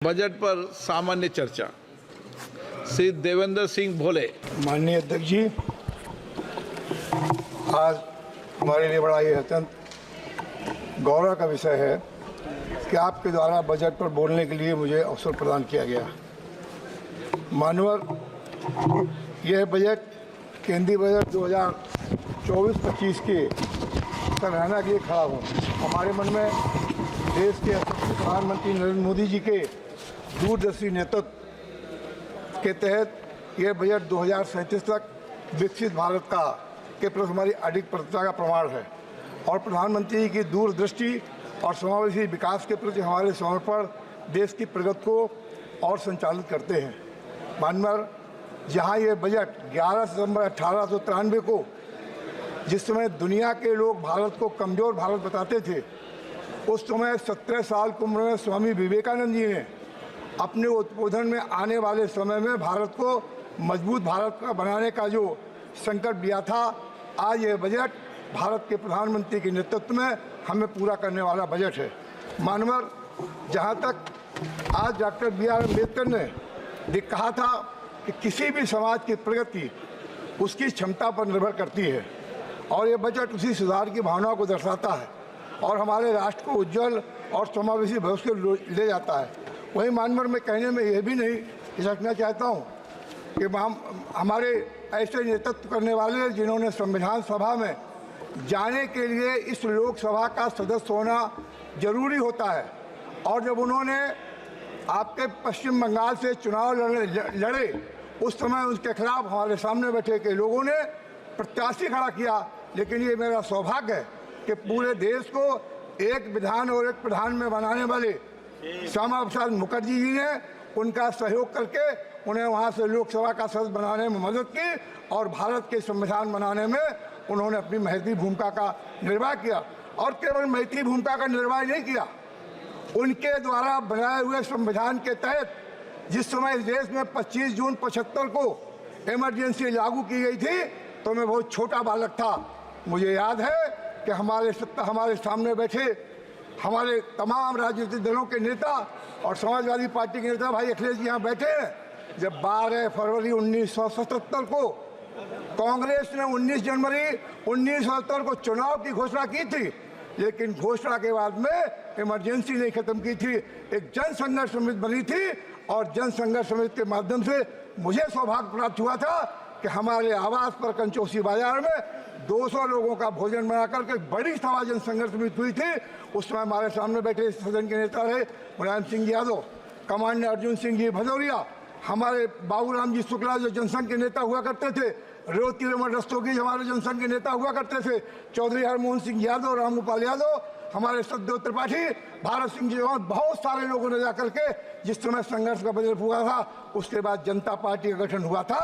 Budget पर सामान्य चर्चा। श्री देवेंद्र सिंह भोले। माननीय अध्यक्ष जी, आज हमारे लिए बड़ा ये अत्यंत गौरव का विषय है कि आपके द्वारा बजट पर बोलने के लिए मुझे अवसर प्रदान किया गया। मानवर यह बजट केंद्रीय बजट 2024-25 के सराहना के लिए खड़ा हूँ। हमारे मन में देश के प्रधानमंत्री नरेंद्र मोदी जी के दूरदर्शी नेतृत्व के तहत यह बजट 2037 तक विकसित भारत का के प्रति हमारी अडिग प्रतिबद्धता का प्रमाण है और प्रधानमंत्री की दूरदृष्टि और समावेशी विकास के प्रति हमारे समर्पण देश की प्रगति को और संचालित करते हैं। मानवर जहां ये बजट 11 सितंबर 1893 को, जिस समय दुनिया के लोग भारत को कमज़ोर भारत बताते थे, उस समय 17 साल की उम्र में स्वामी विवेकानंद जी ने अपने उद्बोधन में आने वाले समय में भारत को मजबूत भारत का बनाने का जो संकल्प लिया था, आज ये बजट भारत के प्रधानमंत्री के नेतृत्व में हमें पूरा करने वाला बजट है। मानवर जहाँ तक आज डॉक्टर B.R. अम्बेडकर ने कहा था कि किसी भी समाज की प्रगति उसकी क्षमता पर निर्भर करती है और ये बजट उसी सुधार की भावना को दर्शाता है और हमारे राष्ट्र को उज्जवल और समावेशी भविष्य को ले जाता है। वहीं मानवर में कहने में यह भी नहीं हिचकना चाहता हूँ कि हमारे ऐसे नेतृत्व करने वाले जिन्होंने संविधान सभा में जाने के लिए इस लोकसभा का सदस्य होना जरूरी होता है और जब उन्होंने आपके पश्चिम बंगाल से चुनाव लड़े उस समय उसके खिलाफ हमारे सामने बैठे के लोगों ने प्रत्याशी खड़ा किया। लेकिन ये मेरा सौभाग्य है कि पूरे देश को एक विधान और एक प्रधान में बनाने वाले श्यामा प्रसाद मुखर्जी जी ने उनका सहयोग करके उन्हें वहाँ से लोकसभा का सदस्य बनाने में मदद की और भारत के संविधान बनाने में उन्होंने अपनी महती भूमिका का निर्वाह किया। और केवल महती भूमिका का निर्वाह नहीं किया, उनके द्वारा बनाए हुए संविधान के तहत जिस समय इस देश में 25 जून 75 को इमरजेंसी लागू की गई थी तो मैं बहुत छोटा बालक था। मुझे याद है कि हमारे सामने बैठे हमारे तमाम राजनीतिक दलों के नेता और समाजवादी पार्टी के नेता भाई अखिलेश जी यहाँ बैठे हैं। जब 12 फरवरी 1977 को कांग्रेस ने 19 जनवरी 1977 को चुनाव की घोषणा की थी, लेकिन घोषणा के बाद में इमरजेंसी नहीं खत्म की थी, एक जन संघर्ष समिति बनी थी और जन संघर्ष समिति के माध्यम से मुझे सौभाग्य प्राप्त हुआ था कि हमारे आवास पर कंचोसी बाजार में 200 लोगों का भोजन बना करके बड़ी सभा जन संघर्ष समिति हुई थी। उस समय हमारे सामने बैठे सदन के नेता रहे मुलायम सिंह यादव, कमांडर अर्जुन सिंह जी भदौरिया, हमारे बाबूराम जी शुक्ला जो जनसंघ के नेता हुआ करते थे, रेवती रमन रस्तोगी हमारे जनसंघ के नेता हुआ करते थे, चौधरी हरमोहन सिंह यादव, रामगोपाल यादव, हमारे सतदेव त्रिपाठी, भारत सिंह जी, बहुत सारे लोगों ने जाकर के जिस समय संघर्ष का बजट हुआ था उसके बाद जनता पार्टी का गठन हुआ था।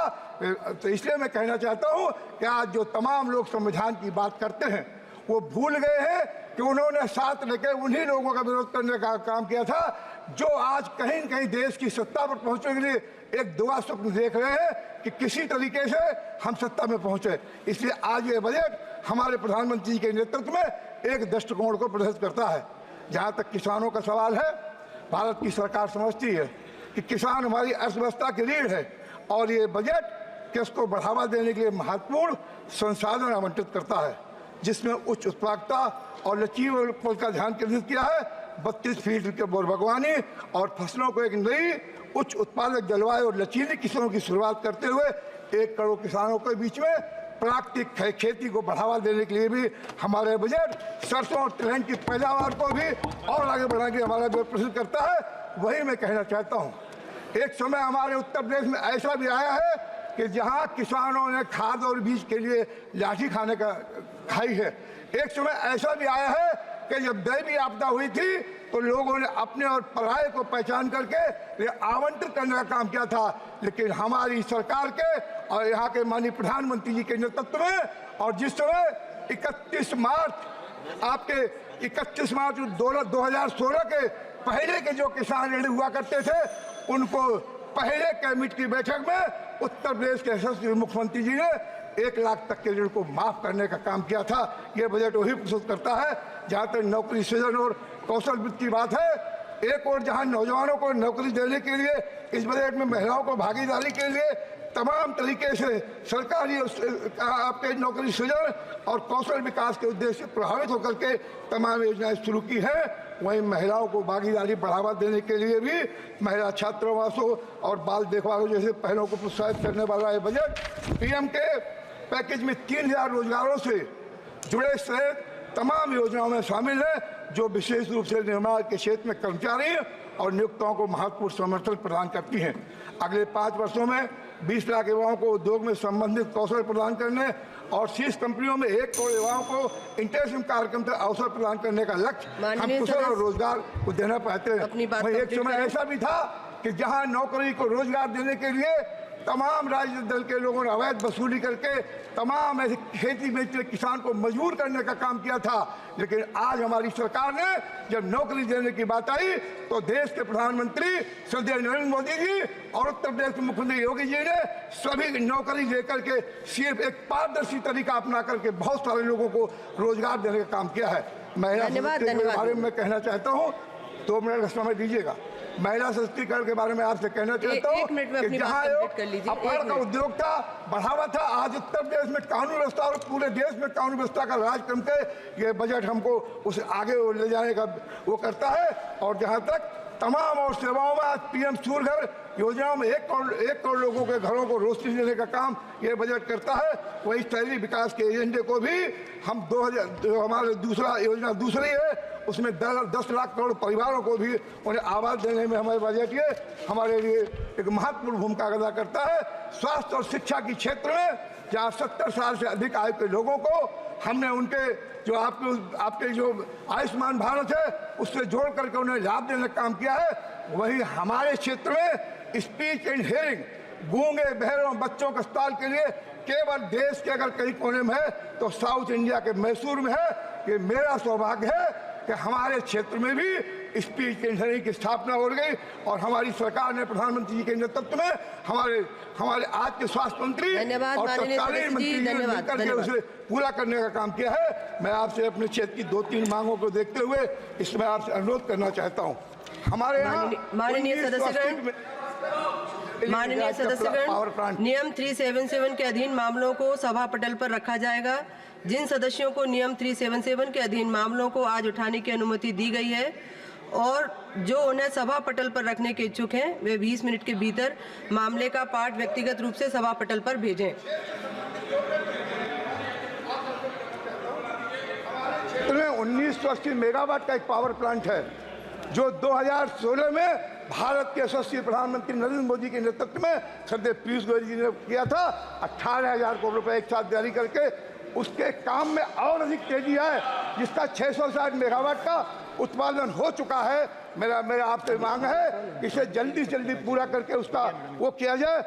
तो इसलिए मैं कहना चाहता हूँ कि आज जो तमाम लोग संविधान की बात करते हैं वो भूल गए हैं कि उन्होंने साथ लेकर उन्हीं लोगों का विरोध करने का काम किया था जो आज कहीं न कहीं देश की सत्ता पर पहुंचने के लिए एक दुआ स्वप्न देख रहे हैं कि किसी तरीके से हम सत्ता में पहुंचे। इसलिए आज ये बजट हमारे प्रधानमंत्री के नेतृत्व में एक दृष्टिकोण को प्रदर्शित करता है। जहाँ तक किसानों का सवाल है, भारत की सरकार समझती है कि किसान हमारी अर्थव्यवस्था की रीढ़ है और ये बजट कृषि को बढ़ावा देने के लिए महत्वपूर्ण संसाधन आवंटित करता है, जिसमें उच्च उत्पादकता और लचीलेपन का ध्यान केंद्रित किया है। 32 के बोर बागवानी और फसलों को एक नई उच्च उत्पादक जलवायु और लचीली किस्मों की शुरुआत करते हुए 1 करोड़ किसानों के बीच में प्राकृतिक खेती को बढ़ावा देने के लिए भी हमारे बजट सरसों और तिलहन की पैदावार को भी और आगे बढ़ाने के लिए हमारा बजट प्रस्तुत करता है। वही मैं कहना चाहता हूँ, एक समय हमारे उत्तर प्रदेश में ऐसा भी आया है कि जहाँ किसानों ने खाद और बीज के लिए लाठी खाई है। एक समय ऐसा भी आया है कि जब दैवीय आपदा हुई थी तो लोगों ने अपने और पराये को पहचान करके ये आवंटित करने का काम किया था। लेकिन हमारी सरकार के और यहाँ के माननीय प्रधानमंत्री जी के नेतृत्व में और जिस समय 31 मार्च 2016 के पहले के जो किसान ऋण हुआ करते थे उनको पहले कैबिनेट की बैठक में उत्तर प्रदेश के यशस्वी मुख्यमंत्री जी ने 1 लाख तक के ऋण को माफ करने का काम किया था। ये बजट वही प्रस्तुत करता है। जहाँ तक नौकरी सृजन और कौशल वृत्ति की बात है एक और जहां नौजवानों को नौकरी देने के लिए इस बजट में महिलाओं को भागीदारी के लिए तमाम तरीके से सरकारी आपके नौकरी सृजन और कौशल विकास के उद्देश्य से प्रभावित होकर के तमाम योजनाएं शुरू की हैं, वहीं महिलाओं को भागीदारी बढ़ावा देने के लिए भी महिला छात्रावासों और बाल देखभाल जैसे पहलों को प्रोत्साहित करने वाला ये बजट पीएम के पैकेज में 3000 रोजगारों से जुड़े सहित तमाम योजनाओं में शामिल है, जो विशेष रूप से निर्माण के क्षेत्र में कर्मचारी और नियोक्ताओं को महत्वपूर्ण समर्थन प्रदान करती हैं। अगले 5 वर्षों में 20 लाख युवाओं को उद्योग में संबंधित कौशल प्रदान करने और शीर्ष कंपनियों में 1 करोड़ युवाओं को इंटर्नशिप कार्यक्रम से अवसर प्रदान करने का लक्ष्य हम कुशल और रोजगार को देना चाहते हैं। एक समय ऐसा भी था कि जहां नौकरी को रोजगार देने के लिए तमाम राजनीतिक दल के लोगों ने अवैध वसूली करके तमाम ऐसे खेती बेचने किसान को मजबूर करने का काम किया था, लेकिन आज हमारी सरकार ने जब नौकरी देने की बात आई तो देश के प्रधानमंत्री श्रद्धेय नरेंद्र मोदी जी और उत्तर प्रदेश के मुख्यमंत्री योगी जी ने सभी नौकरी देकर के सिर्फ एक पारदर्शी तरीका अपना करके बहुत सारे लोगों को रोजगार देने का काम किया है। महिला के बारे में कहना चाहता हूँ, 2 मिनट का समय दीजिएगा। महिला सशक्तिकरण के बारे में आपसे कहना चाहता हूँ कि जहाँ अपहरण का उद्योग था, बढ़ावा था, आज उत्तर प्रदेश में कानून व्यवस्था और पूरे देश में कानून व्यवस्था का राज करके ये बजट हमको उस आगे ले जाने का वो करता है। और जहाँ तक तमाम और सेवाओं में आज पीएम सूर्यघर योजनाओं में 1 करोड़ लोगों के घरों को रोशनी देने का काम ये बजट करता है। वही शहरी विकास के एजेंडे को भी हम 2000 हमारे दूसरा योजना दूसरी है, उसमें 10 लाख करोड़ परिवारों को भी उन्हें आवास देने में हमारे बजट ये हमारे लिए एक महत्वपूर्ण भूमिका अदा करता है। स्वास्थ्य और शिक्षा के क्षेत्र में जहाँ 70 साल से अधिक आयु के लोगों को हमने उनके जो आपके जो आयुष्मान भारत है उससे जोड़ करके उन्हें लाभ देने का काम किया है। वहीं हमारे क्षेत्र में स्पीच एंड हियरिंग गूंगे बहरों बच्चों के अस्पताल के लिए केवल देश के अगर कहीं कोने में है तो साउथ इंडिया के मैसूर में है। ये मेरा सौभाग्य है कि हमारे क्षेत्र में भी स्पीच एंड हियरिंग की स्थापना हो गई और हमारी सरकार ने प्रधानमंत्री जी के नेतृत्व में हमारे आज के स्वास्थ्य मंत्री और तत्कालीन मंत्री ने मिलकर के उसे पूरा करने का काम किया है। मैं आपसे अपने क्षेत्र की 2-3 मांगों को देखते हुए इसमें आपसे अनुरोध करना चाहता हूँ। हमारे यहाँ माननीय सदस्यगण, नियम 377 के अधीन मामलों को सभा पटल पर रखा जाएगा। जिन सदस्यों को नियम 377 के अधीन मामलों को आज उठाने की अनुमति दी गई है और जो उन्हें सभा पटल पर रखने के इच्छुक हैं वे 20 मिनट के भीतर मामले का पाठ व्यक्तिगत रूप से सभा पटल पर भेजें। में 1980 मेगावाट का एक पावर प्लांट है जो 2016 में भारत के यशस्वी प्रधानमंत्री नरेंद्र मोदी के नेतृत्व में श्रद्धेय पीयूष गोयल जी ने किया था। 18,000 करोड़ रुपए एक साथ जारी करके उसके काम में और अधिक तेजी है, जिसका 660 मेगावाट का उत्पादन हो चुका है। मेरा आपसे मांग है इसे जल्दी से जल्दी पूरा करके उसका वो किया जाए।